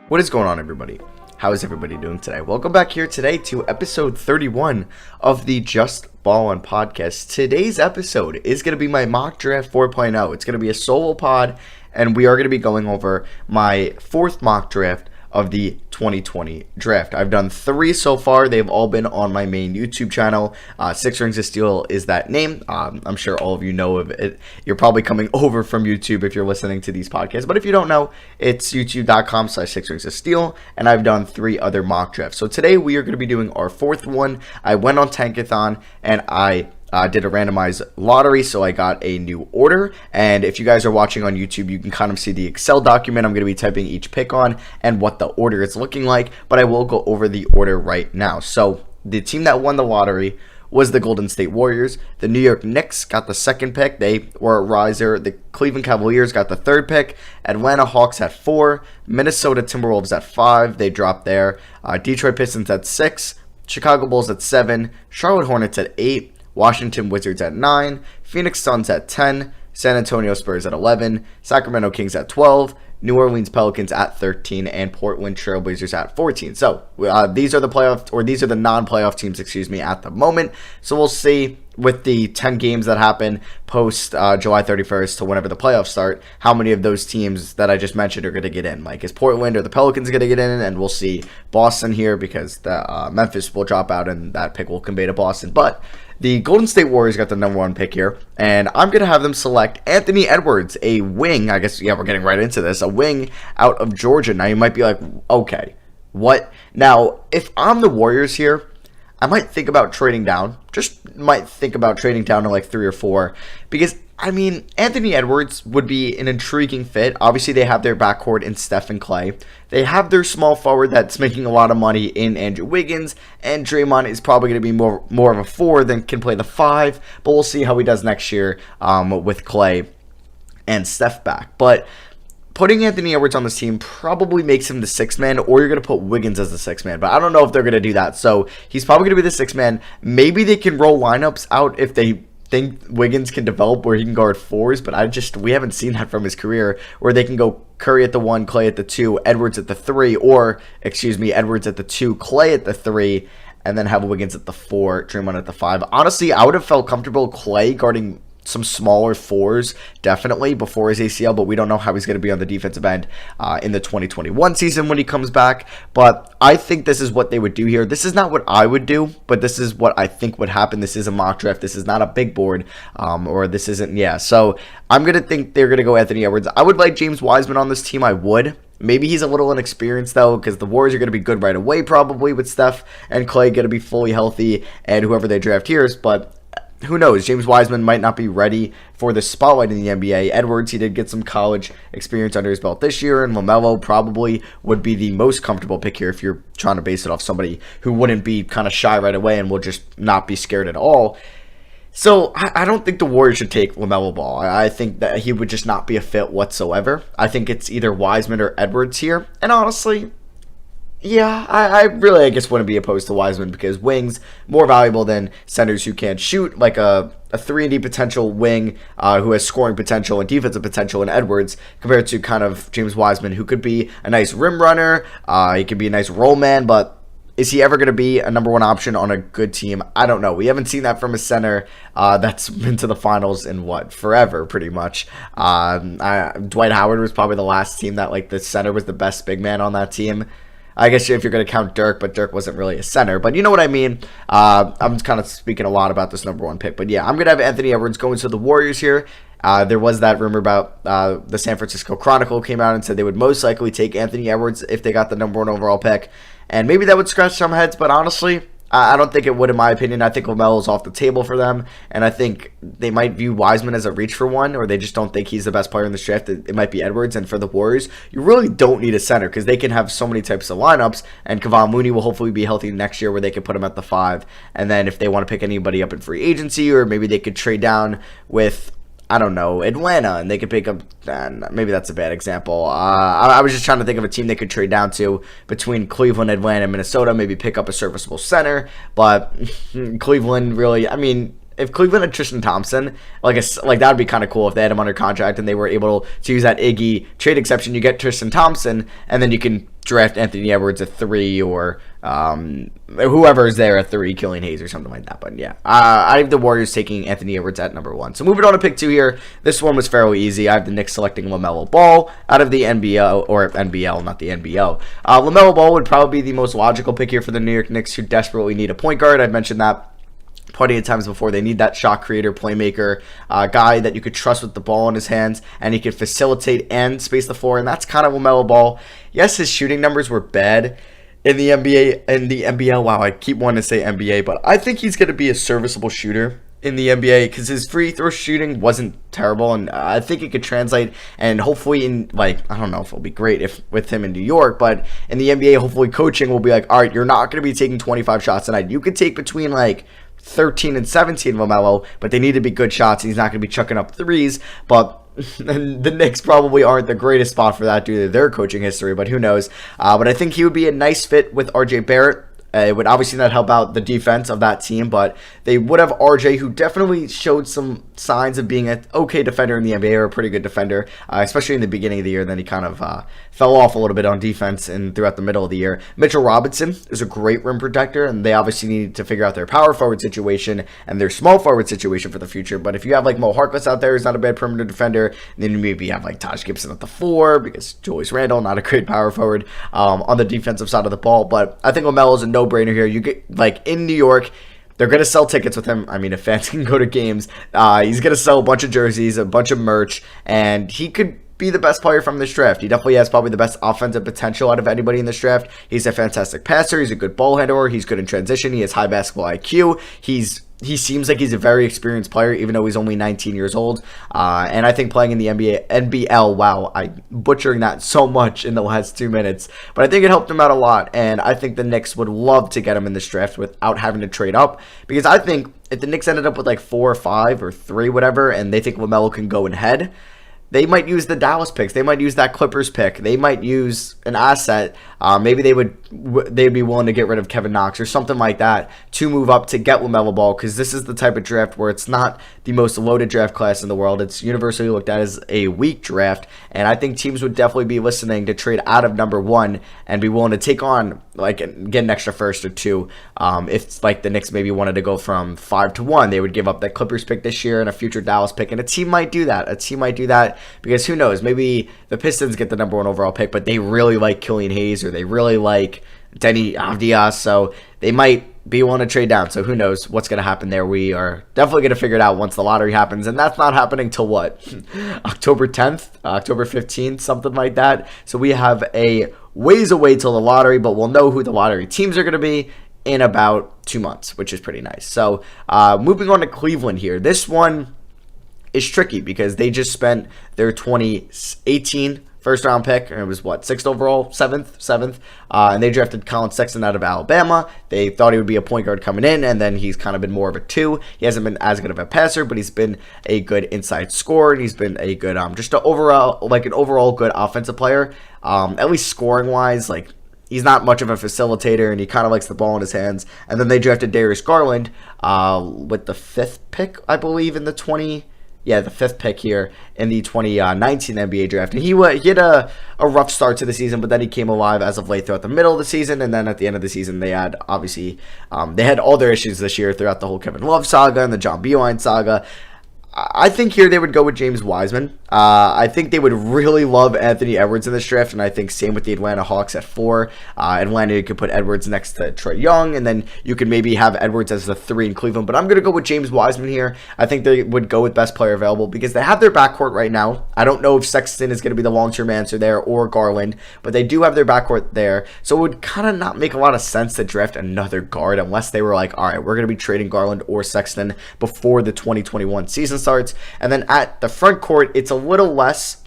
What is going on, everybody? How is everybody doing today? Welcome back here today to episode 31 of the Just Ball On podcast. Today's episode is going to be my mock draft 4.0. It's going to be a solo pod, and we are going to be going over my fourth mock draft of the 2020 draft. I've done 3 so far. They've all been on my main YouTube channel. Six Rings of Steel is that name. I'm sure all of you know of it. You're probably coming over from YouTube if you're listening to these podcasts. But if you don't know, it's youtube.com/Six Rings of Steel. And I've done 3 other mock drafts. So today we are going to be doing our 4th one. I went on Tankathon and I did a randomized lottery, so I got a new order. And if you guys are watching on YouTube, you can kind of see the Excel document I'm going to be typing each pick on and what the order is looking like. But I will go over the order right now. So the team that won the lottery was the Golden State Warriors. The New York Knicks got the 2nd pick. They were a riser. The Cleveland Cavaliers got the 3rd pick. Atlanta Hawks at 4. Minnesota Timberwolves at 5. They dropped there. Detroit Pistons at 6. Chicago Bulls at 7. Charlotte Hornets at 8. Washington Wizards at 9, Phoenix Suns at 10, San Antonio Spurs at 11, Sacramento Kings at 12, New Orleans Pelicans at 13, and Portland Trailblazers at 14. So these are the playoff, or these are the non-playoff teams, at the moment. So we'll see with the 10 games that happen post July 31st to whenever the playoffs start, how many of those teams that I just mentioned are going to get in. Like, is Portland or the Pelicans going to get in? And we'll see Boston here because the Memphis will drop out and that pick will convey to Boston. But the Golden State Warriors got the number 1 pick here, and I'm going to have them select Anthony Edwards, a wing. I guess, yeah, we're getting right into this. A wing out of Georgia. Now, you might be like, okay, what? Now, if I'm the Warriors here, I might think about trading down. Just might think about trading down to like 3 or 4. Because, I mean, Anthony Edwards would be an intriguing fit. Obviously, they have their backcourt in Steph and Clay. They have their small forward that's making a lot of money in Andrew Wiggins. And Draymond is probably going to be more of a 4 than can play the 5. But we'll see how he does next year with Clay and Steph back. But putting Anthony Edwards on this team probably makes him the 6th man, or you're going to put Wiggins as the 6th man. But I don't know if they're going to do that. So he's probably going to be the 6th man. Maybe they can roll lineups out if they think Wiggins can develop where he can guard 4s, but we haven't seen that from his career, where they can go Curry at the 1, Clay at the 2, Edwards at the 3, or, Edwards at the 2, Clay at the 3, and then have Wiggins at the 4, Draymond at the 5. Honestly, I would have felt comfortable Clay guarding some smaller 4s, definitely, before his ACL, but we don't know how he's going to be on the defensive end in the 2021 season when he comes back. But I think this is what they would do here. This is not what I would do, but this is what I think would happen. This is a mock draft. This is not a big board, or this isn't, So I'm going to think they're going to go Anthony Edwards. I would like James Wiseman on this team. I would. Maybe he's a little inexperienced, though, because the Warriors are going to be good right away, probably, with Steph and Clay going to be fully healthy, and whoever they draft here is, but who knows? James Wiseman might not be ready for the spotlight in the NBA. Edwards, he did get some college experience under his belt this year, and Lamelo probably would be the most comfortable pick here if you're trying to base it off somebody who wouldn't be kind of shy right away and will just not be scared at all. So I don't think the Warriors should take Lamelo Ball. I think that he would just not be a fit whatsoever. I think it's either Wiseman or Edwards here, and honestly, yeah, I really, I guess, wouldn't be opposed to Wiseman because wings more valuable than centers who can shoot, like a 3-and-D potential wing who has scoring potential and defensive potential in Edwards compared to kind of James Wiseman, who could be a nice rim runner. He could be a nice roll man, but is he ever going to be a number 1 option on a good team? I don't know. We haven't seen that from a center that's been to the finals in forever, pretty much. Dwight Howard was probably the last team that the center was the best big man on that team. I guess if you're going to count Dirk, but Dirk wasn't really a center. But you know what I mean. I'm kind of speaking a lot about this number 1 pick. But yeah, I'm going to have Anthony Edwards going to the Warriors here. There was that rumor about the San Francisco Chronicle came out and said they would most likely take Anthony Edwards if they got the number 1 overall pick. And maybe that would scratch some heads, but honestly, I don't think it would, in my opinion. I think Lamelo's off the table for them, and I think they might view Wiseman as a reach for one, or they just don't think he's the best player in the draft. It might be Edwards, and for the Warriors, you really don't need a center because they can have so many types of lineups, and Kevon Looney will hopefully be healthy next year where they can put him at the 5, and then if they want to pick anybody up in free agency, or maybe they could trade down with, I don't know, Atlanta, and they could pick up, maybe that's a bad example. I was just trying to think of a team they could trade down to between Cleveland, Atlanta, and Minnesota, maybe pick up a serviceable center, but Cleveland really, I mean, if Cleveland had Tristan Thompson, like that would be kind of cool if they had him under contract and they were able to use that Iggy trade exception. You get Tristan Thompson, and then you can draft Anthony Edwards at 3 or whoever is there at 3, Killian Hayes or something like that. But yeah, I have the Warriors taking Anthony Edwards at number 1. So moving on to pick 2 here. This one was fairly easy. I have the Knicks selecting Lamelo Ball out of the NBL, or NBL, not the NBL. Lamelo Ball would probably be the most logical pick here for the New York Knicks, who desperately need a point guard. I've mentioned that plenty of times before. They need that shot creator, playmaker, guy that you could trust with the ball in his hands, and he could facilitate and space the floor, and that's kind of Lamelo Ball. Yes, his shooting numbers were bad in the NBA and the NBL. Wow, I keep wanting to say NBA, but I think he's going to be a serviceable shooter in the NBA because his free throw shooting wasn't terrible, and I think it could translate, and hopefully in, like, I don't know if it'll be great if with him in New York, but in the NBA, hopefully coaching will be like, all right, you're not going to be taking 25 shots tonight. You could take between like 13 and 17 Lamelo, but they need to be good shots. He's not going to be chucking up threes, but the Knicks probably aren't the greatest spot for that due to their coaching history, but who knows. But I think he would be a nice fit with RJ Barrett. It would obviously not help out the defense of that team, but they would have RJ, who definitely showed some signs of being an okay defender in the NBA, or a pretty good defender, especially in the beginning of the year. Then he kind of fell off a little bit on defense and throughout the middle of the year. Mitchell Robinson is a great rim protector, and they obviously need to figure out their power forward situation and their small forward situation for the future. But if you have like Mo Harkless out there, who's not a bad perimeter defender, then you maybe have like Taj Gibson at the 4, because Julius Randle, not a great power forward on the defensive side of the ball. But I think LaMelo's a no-brainer here. You get, like, in New York, they're going to sell tickets with him. I mean, if fans can go to games, he's going to sell a bunch of jerseys, a bunch of merch, and he could be the best player from this draft. He definitely has probably the best offensive potential out of anybody in this draft. He's a fantastic passer. He's a good ball handler. He's good in transition. He has high basketball IQ. He seems like he's a very experienced player, even though he's only 19 years old. And I think playing in the NBL, wow, I'm butchering that so much in the last 2 minutes. But I think it helped him out a lot. And I think the Knicks would love to get him in this draft without having to trade up. Because I think if the Knicks ended up with like 4 or 5 or 3, whatever, and they think LaMelo can go ahead, they might use the Dallas picks. They might use that Clippers pick. They might use an asset. Maybe they'd be willing to get rid of Kevin Knox or something like that to move up to get LaMelo Ball, because this is the type of draft where it's not the most loaded draft class in the world. It's universally looked at as a weak draft, and I think teams would definitely be listening to trade out of number 1 and be willing to take on, like, get an extra first or 2. If, like, the Knicks maybe wanted to go from 5 to 1, they would give up that Clippers pick this year and a future Dallas pick, and a team might do that. Because who knows, maybe the Pistons get the number 1 overall pick, but they really like Killian Hayes, or they really like Deni, Avdija, so they might be willing to trade down. So who knows what's going to happen there. We are definitely going to figure it out once the lottery happens, and that's not happening till what? October 10th, October 15th, something like that. So we have a ways away till the lottery, but we'll know who the lottery teams are going to be in about 2 months, which is pretty nice. So moving on to Cleveland here. This one is tricky because they just spent their 2018 first round pick, and it was what, 6th overall, 7th, and they drafted Colin Sexton out of Alabama. They thought he would be a point guard coming in, and then he's kind of been more of a 2. He hasn't been as good of a passer, but he's been a good inside scorer, and he's been a good just an overall good offensive player, at least scoring wise. Like, he's not much of a facilitator, and he kind of likes the ball in his hands. And then they drafted Darius Garland with the 5th pick, I believe, in the 5th pick here in the 2019 NBA draft. And he had a rough start to the season, but then he came alive as of late throughout the middle of the season. And then at the end of the season, they had obviously they had all their issues this year throughout the whole Kevin Love saga and the John Beilein saga. I think here they would go with James Wiseman. I think they would really love Anthony Edwards in this draft, and I think same with the Atlanta Hawks at 4. Atlanta, you could put Edwards next to Trae Young, and then you could maybe have Edwards as the 3 in Cleveland. But I'm going to go with James Wiseman here. I think they would go with best player available because they have their backcourt right now. I don't know if Sexton is going to be the long-term answer there or Garland, but they do have their backcourt there. So it would kind of not make a lot of sense to draft another guard unless they were like, all right, we're going to be trading Garland or Sexton before the 2021 season starts. And then at the front court, it's a little less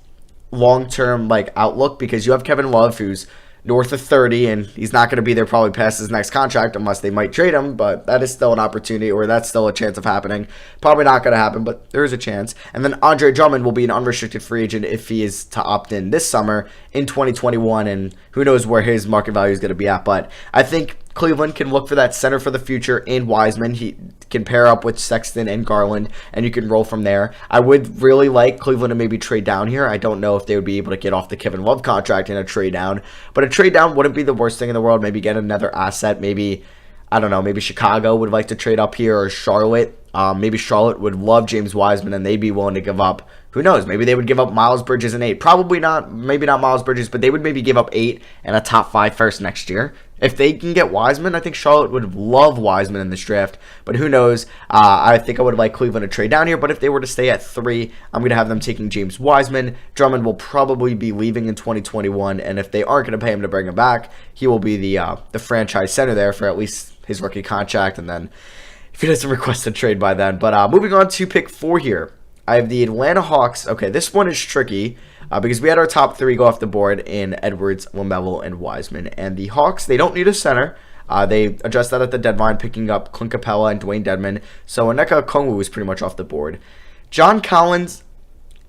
long-term outlook because you have Kevin Love, who's north of 30, and he's not going to be there probably past his next contract unless they might trade him, but that is still an opportunity, or that's still a chance of happening. Probably not going to happen, but there is a chance. And then Andre Drummond will be an unrestricted free agent if he is to opt in this summer in 2021, and who knows where his market value is going to be at. But I think Cleveland can look for that center for the future in Wiseman. He can pair up with Sexton and Garland, and you can roll from there. I would really like Cleveland to maybe trade down here. I don't know if they would be able to get off the Kevin Love contract in a trade down, but a trade down wouldn't be the worst thing in the world. Maybe get another asset. Maybe, I don't know, maybe Chicago would like to trade up here, or Charlotte. Maybe Charlotte would love James Wiseman, and they'd be willing to give up, who knows, maybe they would give up Miles Bridges and 8. Probably not, maybe not Miles Bridges, but they would maybe give up 8 and a top 5 first next year. If they can get Wiseman, I think Charlotte would love Wiseman in this draft, but who knows. I think I would like Cleveland to trade down here, but if they were to stay at 3, I'm going to have them taking James Wiseman. Drummond will probably be leaving in 2021, and if they aren't going to pay him to bring him back, he will be the franchise center there for at least his rookie contract, and then if he doesn't request a trade by then. But moving on to pick 4 here, I have the Atlanta Hawks. Okay, this one is tricky because we had our top 3 go off the board in Edwards, Lamelo, and Wiseman. And the Hawks, they don't need a center. They addressed that at the deadline, picking up Clint Capella and Dwayne Dedmon. So Onyeka Okongwu was pretty much off the board. John Collins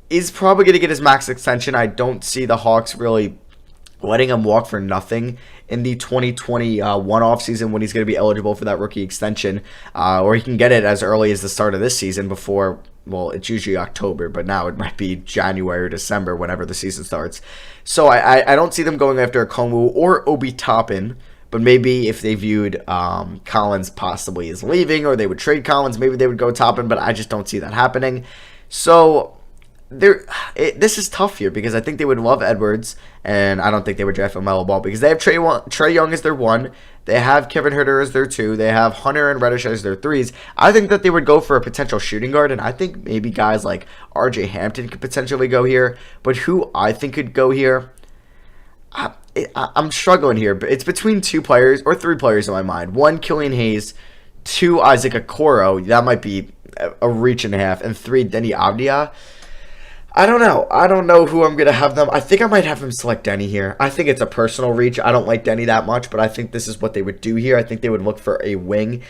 is probably going to get his max extension. I don't see the Hawks really letting him walk for nothing in the 2021 offseason when he's going to be eligible for that rookie extension. Or he can get it as early as the start of this season before, well, it's usually October, but now it might be January or December whenever the season starts. So I don't see them going after Okongwu or Obi Toppin, but maybe if they viewed Collins possibly as leaving, or they would trade Collins, maybe they would go Toppin, but I just don't see that happening. So this is tough here because I think they would love Edwards, and I don't think they would draft Lamelo Ball because they have Trae Young as their 1. They have Kevin Huerter as their 2. They have Hunter and Reddish as their 3s. I think that they would go for a potential shooting guard, and I think maybe guys like RJ Hampton could potentially go here. But who I think could go here, I'm struggling here. But it's between 2 players or 3 players in my mind. 1, Killian Hayes. 2, Isaac Okoro. That might be a reach and a half. And 3, Deni Avdija. I don't know. I don't know who I'm going to have them. I think I might have them select Deni here. I think it's a personal reach. I don't like Deni that much, but I think this is what they would do here. I think they would look for a wing.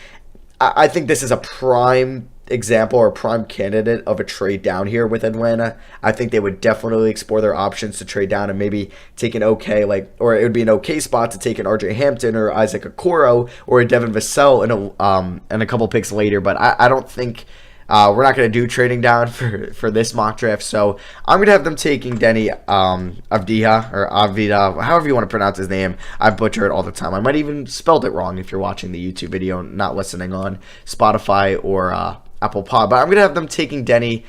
I think this is a prime example or prime candidate of a trade down here with Atlanta. I think they would definitely explore their options to trade down and maybe take an or it would be an okay spot to take an RJ Hampton or Isaac Okoro or a Devin Vassell and a couple picks later. But I don't think we're not going to do trading down for this mock draft, so I'm going to have them taking Deni Avdija, or Avdija, however you want to pronounce his name. I butcher it all the time. I might even spelled it wrong if you're watching the YouTube video, not listening on Spotify or Apple Pod, but I'm going to have them taking Deni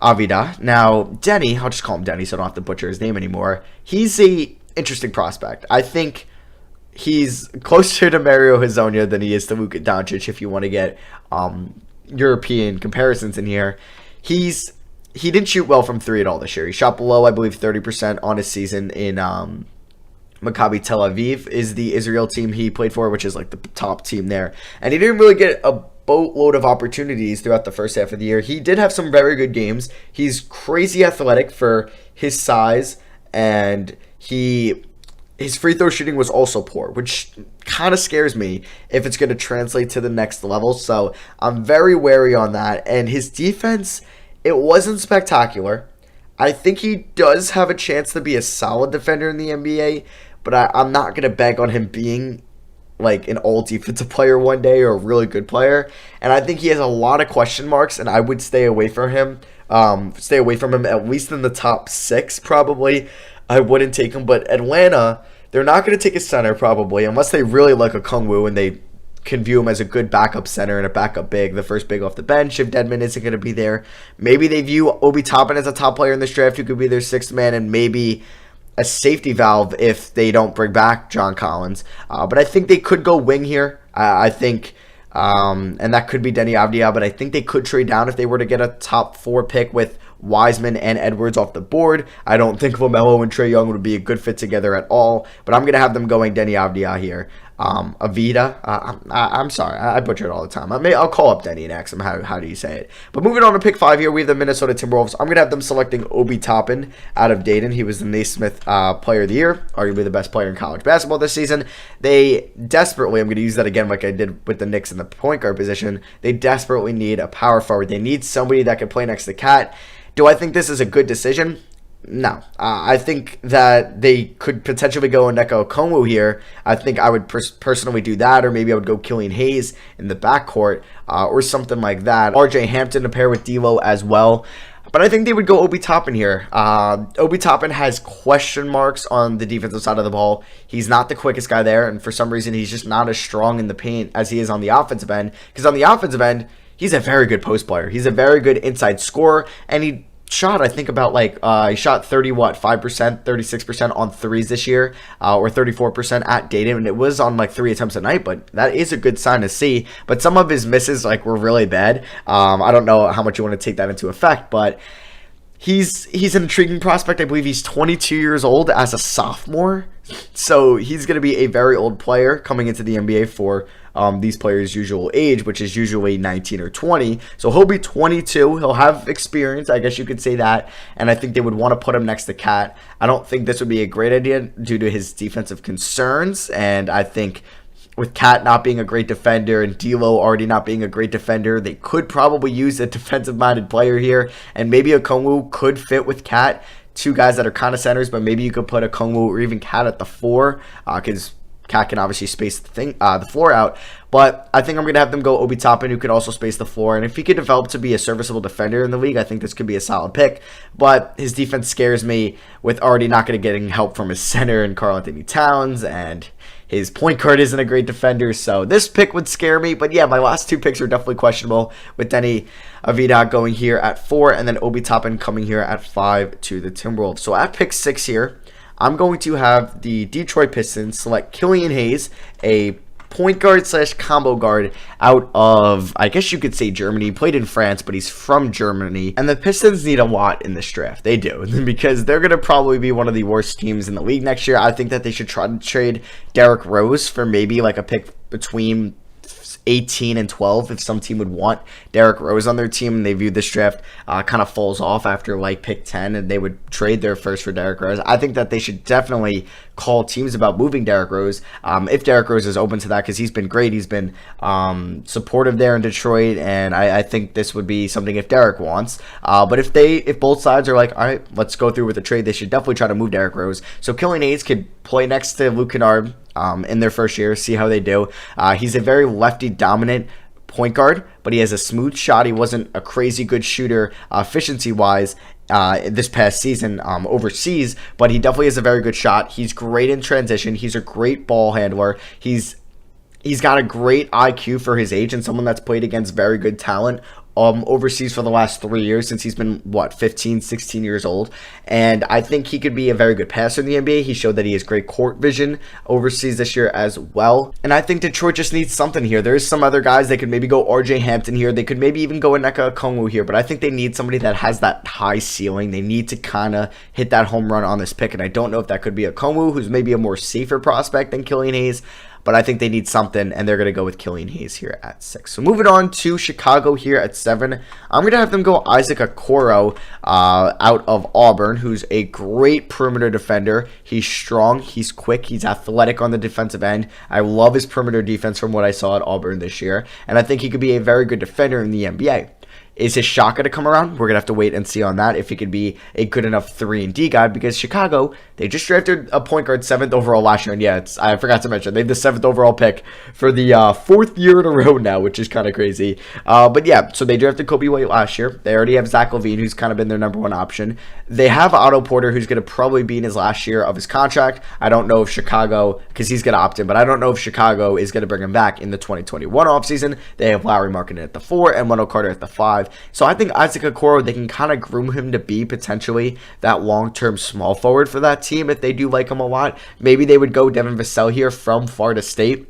Avdija. Now, Deni, I'll just call him Deni so I don't have to butcher his name anymore. He's a interesting prospect. I think he's closer to Mario Hezonja than he is to Luka Doncic if you want to get European comparisons in here. He didn't shoot well from 3 at all this year. He shot below, I believe, 30% on his season in Maccabi Tel Aviv is the Israel team he played for, which is like the top team there. And he didn't really get a boatload of opportunities throughout the first half of the year. He did have some very good games. He's crazy athletic for his size, and his free throw shooting was also poor, which kind of scares me if it's going to translate to the next level. So I'm very wary on that. And his defense, it wasn't spectacular. I think he does have a chance to be a solid defender in the NBA, but I'm not going to beg on him being like an all defensive player one day or a really good player. And I think he has a lot of question marks, and I would stay away from him. At least in the top 6 probably. I wouldn't take him, but Atlanta, they're not going to take a center probably, unless they really like Okongwu and they can view him as a good backup center and a backup big, the first big off the bench if Dedmon isn't going to be there. Maybe they view Obi Toppin as a top player in this draft who could be their 6th man, and maybe a safety valve if they don't bring back John Collins. But I think they could go wing here. I think, and that could be Deni Avdija, but I think they could trade down if they were to get a top 4 pick with Wiseman and Edwards off the board. I don't think Lamelo and Trae Young would be a good fit together at all, but I'm going to have them going Deni Avdija here. Avdija, I'm sorry, I butcher it all the time. I'll call up Deni and ask him how do you say it. But moving on to pick 5 here, we have the Minnesota Timberwolves. I'm going to have them selecting Obi Toppin out of Dayton. He was the Nesmith Player of the Year, arguably the best player in college basketball this season. They desperately, I'm going to use that again like I did with the Knicks in the point guard position, they desperately need a power forward. They need somebody that can play next to Cat. Do I think this is a good decision? No, I think that they could potentially go Onyeka Okongwu here. I think I would personally do that, or maybe I would go Killian Hayes in the backcourt, or something like that. RJ Hampton to pair with D'Lo as well. But I think they would go Obi Toppin here. Obi Toppin has question marks on the defensive side of the ball. He's not the quickest guy there, and for some reason, he's just not as strong in the paint as he is on the offensive end. Because on the offensive end, he's a very good post player. He's a very good inside scorer, and he shot, I think, about he shot 5%, 36% on threes this year, or 34% at Deni, and it was on 3 attempts a night, but that is a good sign to see. But some of his misses were really bad. I don't know how much you want to take that into effect, but he's an intriguing prospect. I believe he's 22 years old as a sophomore, so he's going to be a very old player coming into the NBA for these players' usual age, which is usually 19 or 20. So he'll be 22. He'll have experience, I guess you could say that. And I think they would want to put him next to Cat. I don't think this would be a great idea due to his defensive concerns. And I think with Cat not being a great defender and D'Lo already not being a great defender, they could probably use a defensive-minded player here. And maybe Okongwu could fit with Cat. Two guys that are kind of centers, but maybe you could put Okongwu or even Cat at the 4, because Cat can obviously space the floor out, but I think I'm going to have them go Obi Toppin, who could also space the floor, and if he could develop to be a serviceable defender in the league, I think this could be a solid pick, but his defense scares me with already not going to getting help from his center and Karl-Anthony Towns, and his point guard isn't a great defender, so this pick would scare me, but yeah, my last 2 picks are definitely questionable, with Deni, Avdija going here at 4, and then Obi Toppin coming here at 5 to the Timberwolves. So at pick 6 here, I'm going to have the Detroit Pistons select Killian Hayes, a point guard / combo guard out of, I guess you could say, Germany. He played in France, but he's from Germany. And the Pistons need a lot in this draft. They do, because they're going to probably be one of the worst teams in the league next year. I think that they should try to trade Derrick Rose for maybe a pick between 18 and 12 if some team would want Derrick Rose on their team and they view this draft kind of falls off after pick 10 and they would trade their first for Derrick Rose. I think that they should definitely call teams about moving Derrick Rose if Derrick Rose is open to that, because he's been great. He's been supportive there in Detroit, and I think this would be something if Derrick wants. But if both sides are all right, let's go through with the trade, they should definitely try to move Derrick Rose. So Killian Hayes could play next to Luke Kennard in their first year, see how they do. He's a very lefty-dominant point guard, but he has a smooth shot. He wasn't a crazy good shooter efficiency-wise this past season overseas, but he definitely has a very good shot. He's great in transition. He's a great ball handler. He's got a great IQ for his age and someone that's played against very good talent overseas for the last 3 years since he's been, 15, 16 years old. And I think he could be a very good passer in the NBA. He showed that he has great court vision overseas this year as well. And I think Detroit just needs something here. There's some other guys. They could maybe go RJ Hampton here. They could maybe even go Onyeka Okongwu here. But I think they need somebody that has that high ceiling. They need to kind of hit that home run on this pick. And I don't know if that could be Okongwu, who's maybe a more safer prospect than Killian Hayes. But I think they need something, and they're going to go with Killian Hayes here at 6. So moving on to Chicago here at 7. I'm going to have them go Isaac Okoro out of Auburn, who's a great perimeter defender. He's strong, he's quick, he's athletic on the defensive end. I love his perimeter defense from what I saw at Auburn this year, and I think he could be a very good defender in the NBA. Is his shot going to come around? We're going to have to wait and see on that if he could be a good enough 3-and-D guy, because Chicago, they just drafted a point guard 7th overall last year. And yeah, I forgot to mention, they have the 7th overall pick for the 4th year in a row now, which is kind of crazy. But yeah, so they drafted Kobe White last year. They already have Zach LaVine, who's kind of been their number 1 option. They have Otto Porter, who's going to probably be in his last year of his contract. I don't know if Chicago, because he's going to opt in, but I don't know if Chicago is going to bring him back in the 2021 offseason. They have Lowry Markkanen at the 4 and Wendell Carter at the 5. So I think Isaac Okoro, they can kind of groom him to be potentially that long-term small forward for that team if they do like him a lot. Maybe they would go Devin Vassell here from Florida State.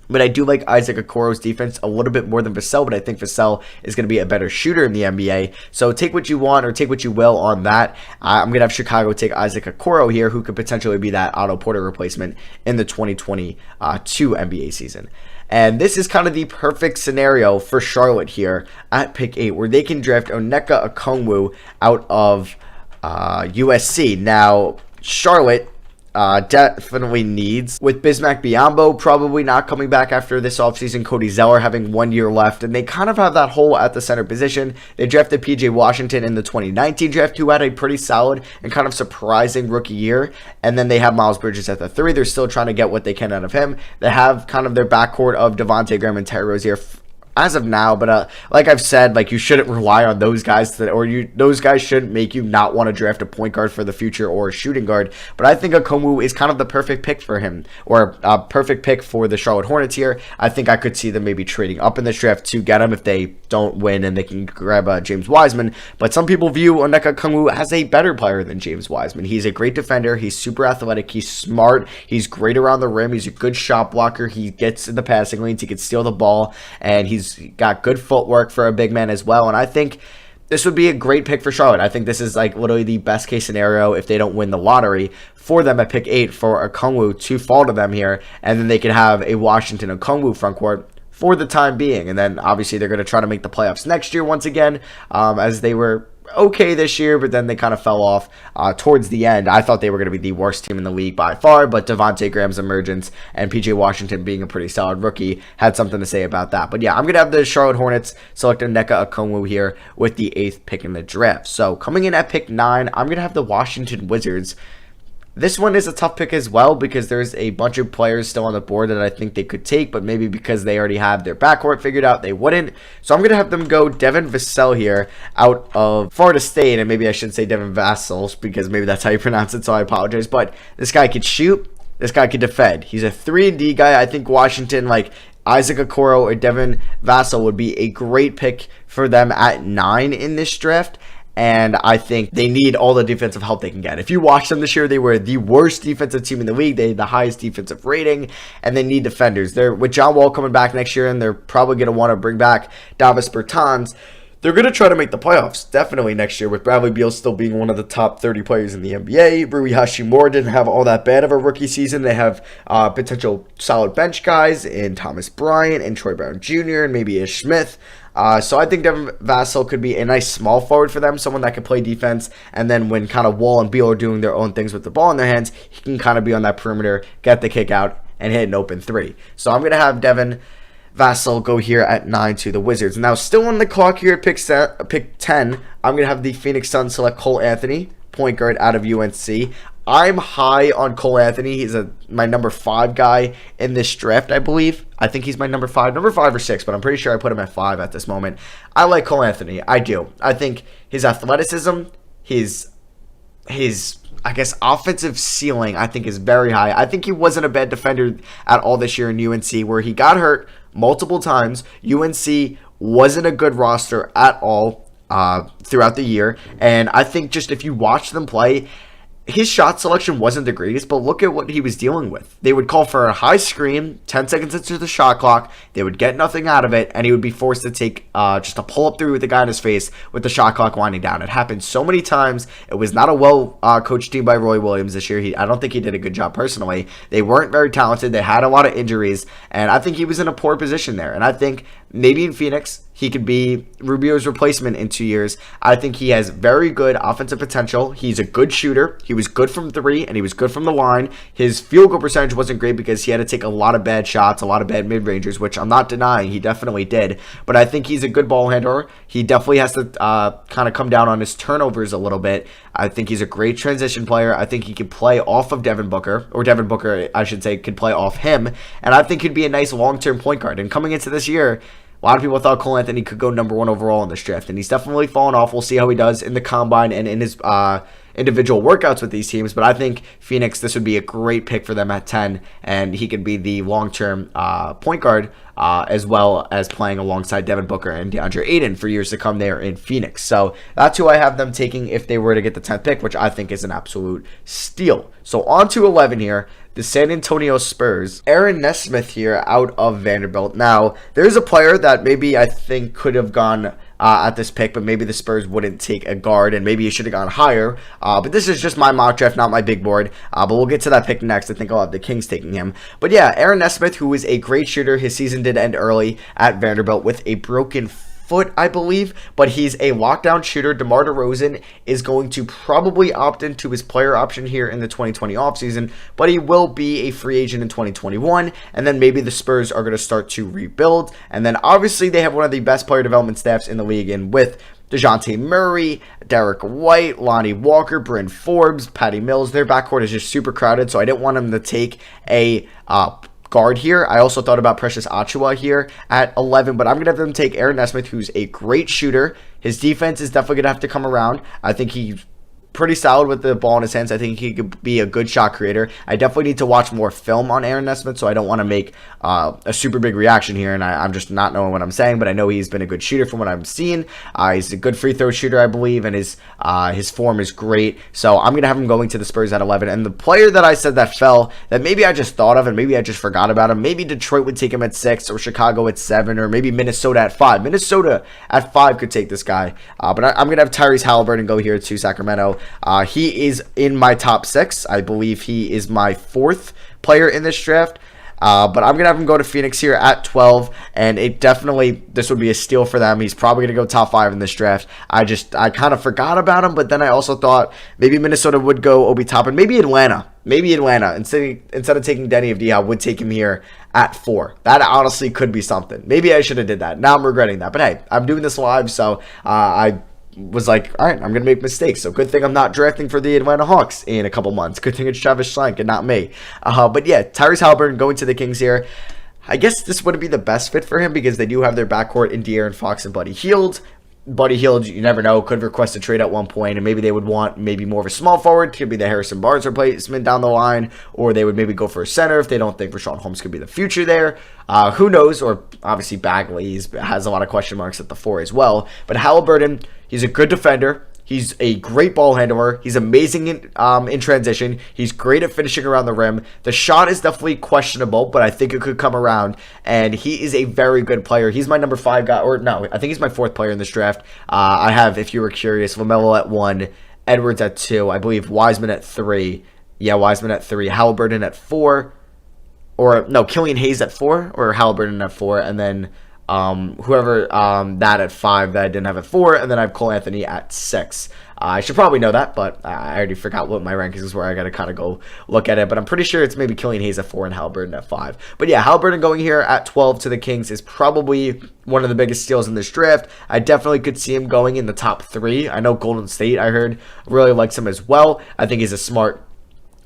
But I do like Isaac Okoro's defense a little bit more than Vassell, but I think Vassell is going to be a better shooter in the NBA. So take what you want or take what you will on that. I'm going to have Chicago take Isaac Okoro here, who could potentially be that Otto Porter replacement in the 2022 NBA season. And this is kind of the perfect scenario for Charlotte here at pick 8, where they can draft Onyeka Okongwu out of USC. Now, Charlotte definitely needs. With Bismack Biyombo probably not coming back after this offseason, Cody Zeller having 1 year left, and they kind of have that hole at the center position. They drafted PJ Washington in the 2019 draft, who had a pretty solid and kind of surprising rookie year, and then they have Miles Bridges at the 3. They're still trying to get what they can out of him. They have kind of their backcourt of Devontae Graham and Terry Rozier as of now, but like I've said, like, you shouldn't rely on those guys those guys shouldn't make you not want to draft a point guard for the future or a shooting guard. But I think Okongwu is kind of the perfect pick for him, or a perfect pick for the Charlotte Hornets here. I think I could see them maybe trading up in this draft to get him if they don't win and they can grab James Wiseman. But some people view Onyeka Okongwu as a better player than James Wiseman. He's a great defender. He's super athletic. He's smart. He's great around the rim. He's a good shot blocker. He gets in the passing lanes. He can steal the ball, and he's got good footwork for a big man as well. And I think this would be a great pick for Charlotte. I think this is like literally the best case scenario if they don't win the lottery for them at pick 8 for Okongwu to fall to them here, and then they could have a Washington Okongwu frontcourt for the time being. And then obviously they're going to try to make the playoffs next year once again, as they were okay this year, but then they kind of fell off towards the end. I thought they were going to be the worst team in the league by far, but Devontae Graham's emergence and PJ Washington being a pretty solid rookie had something to say about that. But yeah, I'm going to have the Charlotte Hornets select Onyeka Okongwu here with the 8th pick in the draft. So coming in at pick 9, I'm going to have the Washington Wizards. This one is a tough pick as well because there's a bunch of players still on the board that I think they could take, but maybe because they already have their backcourt figured out, they wouldn't. So I'm going to have them go Devin Vassell here out of Florida State, and maybe I should say Devin Vassell because maybe that's how you pronounce it, so I apologize. But this guy could shoot. This guy could defend. He's a 3-and-D guy. I think Washington, like Isaac Okoro or Devin Vassell, would be a great pick for them at 9 in this draft. And I think they need all the defensive help they can get. If you watch them this year, they were the worst defensive team in the league. They had the highest defensive rating, and they need defenders. They're with John Wall coming back next year, and they're probably going to want to bring back Davis Bertans. They're going to try to make the playoffs, definitely next year, with Bradley Beal still being one of the top 30 players in the NBA. Rui Hachimura didn't have all that bad of a rookie season. They have potential solid bench guys in Thomas Bryant and Troy Brown Jr. and maybe Ish Smith. So I think Devin Vassell could be a nice small forward for them, someone that can play defense, and then when kind of Wall and Beal are doing their own things with the ball in their hands, he can kind of be on that perimeter, get the kick out, and hit an open 3. So I'm going to have Devin Vassell go here at 9 to the Wizards. Now, still on the clock here at pick 10, I'm going to have the Phoenix Suns select Cole Anthony, point guard out of UNC. I'm high on Cole Anthony. He's my number 5 guy in this draft, I believe. I think he's my number 5 or 6, but I'm pretty sure I put him at 5 at this moment. I like Cole Anthony. I do. I think his athleticism, his I guess offensive ceiling, I think, is very high. I think he wasn't a bad defender at all this year in UNC, where he got hurt multiple times. UNC wasn't a good roster at all throughout the year, and I think just if you watch them play, his shot selection wasn't the greatest, but look at what he was dealing with. They would call for a high screen, 10 seconds into the shot clock. They would get nothing out of it, and he would be forced to take just a pull-up through with the guy in his face with the shot clock winding down. It happened so many times. It was not a well-coached team by Roy Williams this year. I don't think he did a good job personally. They weren't very talented. They had a lot of injuries, and I think he was in a poor position there. And I think maybe in Phoenix, he could be Rubio's replacement in 2 years. I think he has very good offensive potential. He's a good shooter. He was good from 3, and he was good from the line. His field goal percentage wasn't great because he had to take a lot of bad shots, a lot of bad mid-rangers, which I'm not denying. He definitely did. But I think he's a good ball handler. He definitely has to kind of come down on his turnovers a little bit. I think he's a great transition player. I think he could play off of Devin Booker, or Devin Booker, I should say, could play off him. And I think he'd be a nice long-term point guard. And coming into this year, a lot of people thought Cole Anthony could go number 1 overall in this draft, and he's definitely fallen off. We'll see how he does in the combine and in his individual workouts with these teams, but I think Phoenix, this would be a great pick for them at 10, and he could be the long-term point guard as well as playing alongside Devin Booker and DeAndre Ayton for years to come there in Phoenix. So that's who I have them taking if they were to get the 10th pick, which I think is an absolute steal. So on to 11 here. The San Antonio Spurs. Aaron Nesmith here out of Vanderbilt. Now, there's a player that maybe I think could have gone at this pick, but maybe the Spurs wouldn't take a guard, and maybe he should have gone higher. But this is just my mock draft, not my big board. But we'll get to that pick next. I think I'll have the Kings taking him. But yeah, Aaron Nesmith, who is a great shooter. His season did end early at Vanderbilt with a broken foot, I believe, but he's a lockdown shooter. DeMar DeRozan is going to probably opt into his player option here in the 2020 offseason, but he will be a free agent in 2021, and then maybe the Spurs are going to start to rebuild, and then obviously they have one of the best player development staffs in the league, and with DeJounte Murray, Derek White, Lonnie Walker, Bryn Forbes, Patty Mills, their backcourt is just super crowded, so I didn't want him to take a guard here. I also thought about Precious Achiuwa here at 11, but I'm going to have them take Aaron Nesmith, who's a great shooter. His defense is definitely going to have to come around. I think he's pretty solid with the ball in his hands. I think he could be a good shot creator. I definitely need to watch more film on Aaron Nesmith, so I don't want to make a super big reaction here, and I'm just not knowing what I'm saying, but I know he's been a good shooter from what I'm seeing. He's a good free throw shooter, I believe, and his form is great, so I'm going to have him going to the Spurs at 11, and the player that I said that fell, that maybe I just thought of, and maybe I just forgot about him, maybe Detroit would take him at 6, or Chicago at 7, or maybe Minnesota at 5. Minnesota at 5 could take this guy, but I'm going to have Tyrese Haliburton go here to Sacramento. He is in my top 6. I believe he is my 4th player in this draft. But I'm going to have him go to Phoenix here at 12. And this would be a steal for them. He's probably going to go top 5 in this draft. I kind of forgot about him. But then I also thought maybe Minnesota would go Obi Toppin. Maybe Atlanta. Instead of taking Deni, Avdija would take him here at 4. That honestly could be something. Maybe I should have did that. Now I'm regretting that. But hey, I'm doing this live. So I was like, all right, I'm going to make mistakes. So good thing I'm not drafting for the Atlanta Hawks in a couple months. Good thing it's Travis Schlenk and not me. But yeah, Tyrese Haliburton going to the Kings here. I guess this wouldn't be the best fit for him because they do have their backcourt in De'Aaron Fox and Buddy Hield. Buddy Hield, you never know, could request a trade at one point, and maybe they would want maybe more of a small forward. Could be the Harrison Barnes replacement down the line, or they would maybe go for a center if they don't think Rashawn Holmes could be the future there. Who knows? Or obviously Bagley has a lot of question marks at the 4 as well. But Haliburton, he's a good defender. He's a great ball handler. He's amazing in transition. He's great at finishing around the rim. The shot is definitely questionable, but I think it could come around. And he is a very good player. He's my number 5 guy. Or no, I think he's my 4th player in this draft. I have, if you were curious, Lamelo at 1, Edwards at 2. I believe Wiseman at 3. Yeah, Wiseman at 3. Haliburton at 4. Or no, Killian Hayes at 4. Or Haliburton at 4. And then whoever that at 5 that I didn't have at 4, and then I have Cole Anthony at 6. I should probably know that, but I already forgot what my rankings were. I got to kind of go look at it, but I'm pretty sure it's maybe Killian Hayes at 4 and Haliburton at 5. But yeah, Haliburton going here at 12 to the Kings is probably one of the biggest steals in this draft. I definitely could see him going in the top 3. I know Golden State, I heard, really likes him as well. I think he's a smart,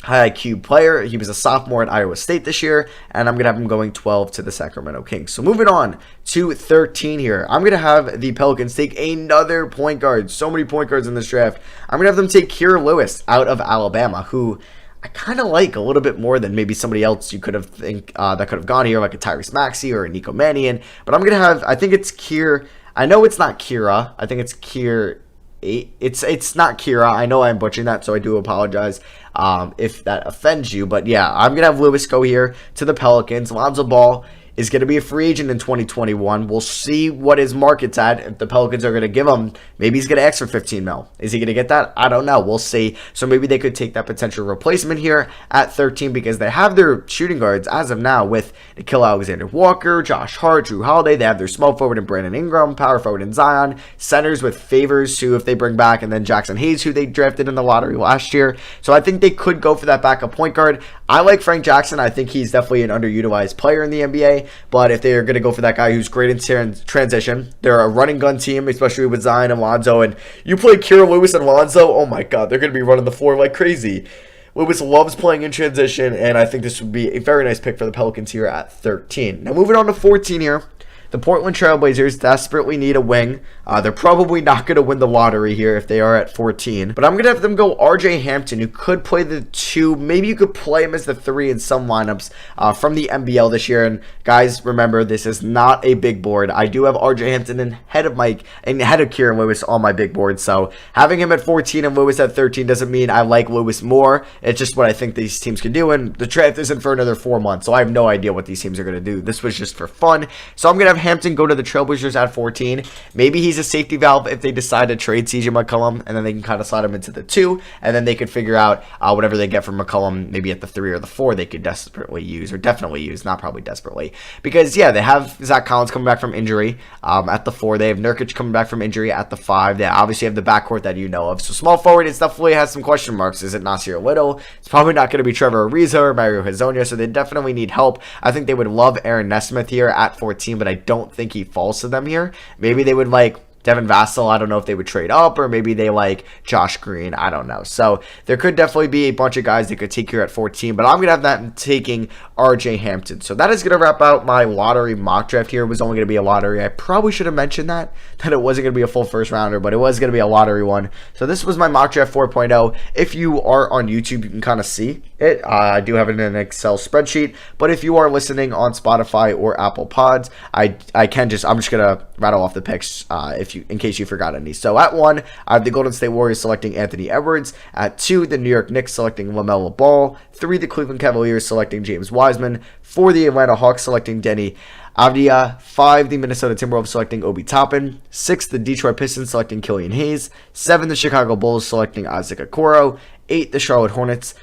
high IQ player. He was a sophomore at Iowa State this year, and I'm going to have him going 12 to the Sacramento Kings. So moving on to 13 here, I'm going to have the Pelicans take another point guard. So many point guards in this draft. I'm going to have them take Kira Lewis out of Alabama, who I kind of like a little bit more than maybe somebody else you could have that could have gone here, like a Tyrese Maxey or a Nico Mannion. But I'm going to have, I think it's Kier. I know it's not Kira. I think it's Kier. It's not Kira. I know I'm butchering that, so I do apologize if that offends you. But yeah, I'm going to have Lewis go here to the Pelicans. Lonzo Ball is going to be a free agent in 2021. We'll see what his market's at. If the Pelicans are going to give him, maybe he's going to ask for 15 mil. Is he going to get that? I don't know. We'll see. So maybe they could take that potential replacement here at 13 because they have their shooting guards as of now with Nickeil Alexander-Walker, Josh Hart, Drew Holiday. They have their small forward in Brandon Ingram, power forward in Zion, centers with Favors, who if they bring back, and then Jackson Hayes, who they drafted in the lottery last year. So I think they could go for that backup point guard. I like Frank Jackson. I think he's definitely an underutilized player in the NBA. But if they are going to go for that guy who's great in transition, they're a running gun team, especially with Zion and Lonzo. And you play Kira Lewis and Lonzo, oh my God, they're going to be running the floor like crazy. Lewis loves playing in transition, and I think this would be a very nice pick for the Pelicans here at 13. Now moving on to 14 here. The Portland Trailblazers desperately need a wing. They're probably not going to win the lottery here if they are at 14. But I'm going to have them go RJ Hampton, who could play the 2. Maybe you could play him as the 3 in some lineups from the NBL this year. And guys, remember, this is not a big board. I do have RJ Hampton ahead of Kieran Lewis on my big board. So having him at 14 and Lewis at 13 doesn't mean I like Lewis more. It's just what I think these teams can do. And the draft isn't for another 4 months. So I have no idea what these teams are going to do. This was just for fun. So I'm going to have Hampton go to the Trailblazers at 14. Maybe he's a safety valve if they decide to trade CJ McCollum, and then they can kind of slide him into the 2, and then they could figure out whatever they get from McCollum, maybe at the 3 or the 4, they could definitely use, not probably desperately. Because, yeah, they have Zach Collins coming back from injury at the 4. They have Nurkic coming back from injury at the 5. They obviously have the backcourt that you know of. So small forward, it definitely has some question marks. Is it Nasir Little? It's probably not going to be Trevor Ariza or Mario Hezonja, so they definitely need help. I think they would love Aaron Nesmith here at 14, but I don't think he falls to them here. Maybe they would like Devin Vassell. I don't know if they would trade up, or maybe they like Josh Green. I don't know. So there could definitely be a bunch of guys that could take here at 14, but I'm going to have that taking RJ Hampton. So that is going to wrap out my lottery mock draft here. It was only going to be a lottery. I probably should have mentioned that it wasn't going to be a full first rounder, but it was going to be a lottery one. So this was my mock draft 4.0. If you are on YouTube, you can kind of see it. I do have it in an Excel spreadsheet, but if you are listening on Spotify or Apple Pods, I'm just going to rattle off the picks in case you forgot any. So at 1, I have the Golden State Warriors selecting Anthony Edwards. At 2, the New York Knicks selecting Lamelo Ball. 3, the Cleveland Cavaliers selecting James Wiseman. 4, the Atlanta Hawks selecting Deni. Avdija. 5, the Minnesota Timberwolves selecting Obi Toppin. 6, the Detroit Pistons selecting Killian Hayes. 7, the Chicago Bulls selecting Isaac Okoro. 8, the Charlotte Hornets.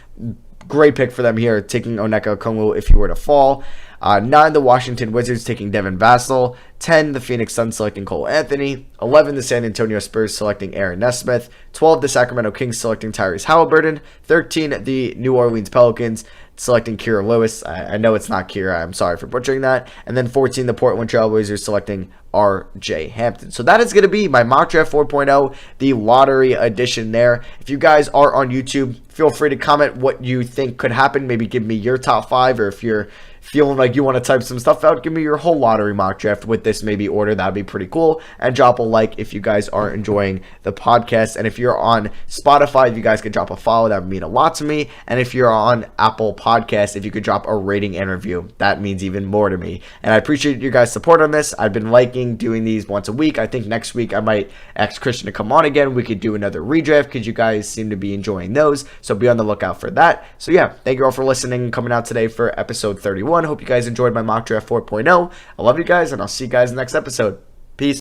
Great pick for them here, taking Onyeka Okongwu if he were to fall. 9, the Washington Wizards taking Devin Vassell. 10, the Phoenix Suns selecting Cole Anthony. 11, the San Antonio Spurs selecting Aaron Nesmith. 12, the Sacramento Kings selecting Tyrese Haliburton. 13, the New Orleans Pelicans selecting Kira Lewis. I know it's not Kira. I'm sorry for butchering that. And then 14, the Portland Trailblazers selecting RJ Hampton. So that is going to be my mock draft 4.0, the lottery edition there. If you guys are on YouTube, feel free to comment what you think could happen. Maybe give me your top 5, or if you're feeling like you want to type some stuff out, give me your whole lottery mock draft with this maybe order. That'd be pretty cool. And drop a like if you guys are enjoying the podcast. And if you're on Spotify, if you guys could drop a follow, that would mean a lot to me. And if you're on Apple Podcasts, if you could drop a rating and review, that means even more to me. And I appreciate you guys' support on this. I've been liking doing these once a week. I think next week I might ask Christian to come on again. We could do another redraft because you guys seem to be enjoying those. So be on the lookout for that. So yeah, thank you all for listening and coming out today for episode 31. Hope you guys enjoyed my mock draft 4.0. I love you guys, and I'll see you guys in the next episode. Peace.